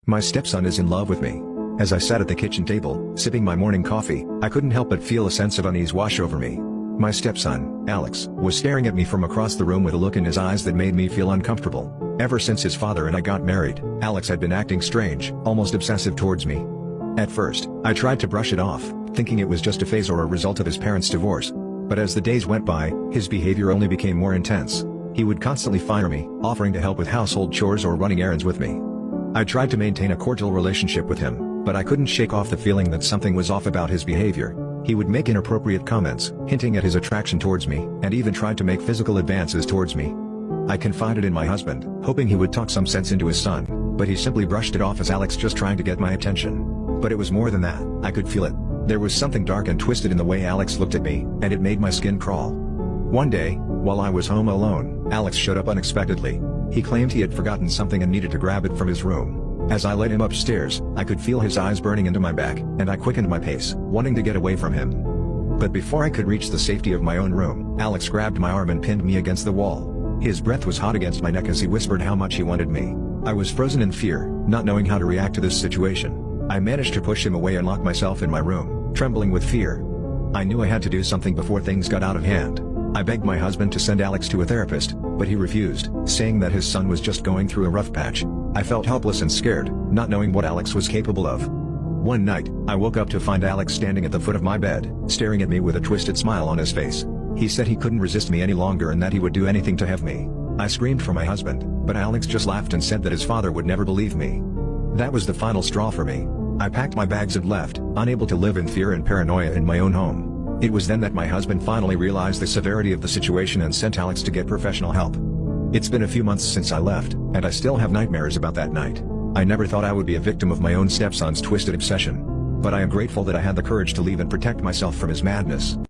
My stepson is in love with me. As I sat at the kitchen table, sipping my morning coffee, I couldn't help but feel a sense of unease wash over me. My stepson, Alex, was staring at me from across the room with a look in his eyes that made me feel uncomfortable. Ever since his father and I got married, Alex had been acting strange, almost obsessive towards me. At first, I tried to brush it off, thinking it was just a phase or a result of his parents' divorce. But as the days went by, his behavior only became more intense. He would constantly fire me, offering to help with household chores or running errands with me. I tried to maintain a cordial relationship with him, but I couldn't shake off the feeling that something was off about his behavior. He would make inappropriate comments, hinting at his attraction towards me, and even tried to make physical advances towards me. I confided in my husband, hoping he would talk some sense into his son, but he simply brushed it off as Alex just trying to get my attention. But it was more than that, I could feel it. There was something dark and twisted in the way Alex looked at me, and it made my skin crawl. One day, while I was home alone, Alex showed up unexpectedly. He claimed he had forgotten something and needed to grab it from his room. As I led him upstairs, I could feel his eyes burning into my back, and I quickened my pace, wanting to get away from him. But before I could reach the safety of my own room, Alex grabbed my arm and pinned me against the wall. His breath was hot against my neck as he whispered how much he wanted me. I was frozen in fear, not knowing how to react to this situation. I managed to push him away and lock myself in my room, trembling with fear. I knew I had to do something before things got out of hand. I begged my husband to send Alex to a therapist, but he refused, saying that his son was just going through a rough patch. I felt helpless and scared, not knowing what Alex was capable of. One night, I woke up to find Alex standing at the foot of my bed, staring at me with a twisted smile on his face. He said he couldn't resist me any longer and that he would do anything to have me. I screamed for my husband, but Alex just laughed and said that his father would never believe me. That was the final straw for me. I packed my bags and left, unable to live in fear and paranoia in my own home. It was then that my husband finally realized the severity of the situation and sent Alex to get professional help. It's been a few months since I left, and I still have nightmares about that night. I never thought I would be a victim of my own stepson's twisted obsession. But I am grateful that I had the courage to leave and protect myself from his madness.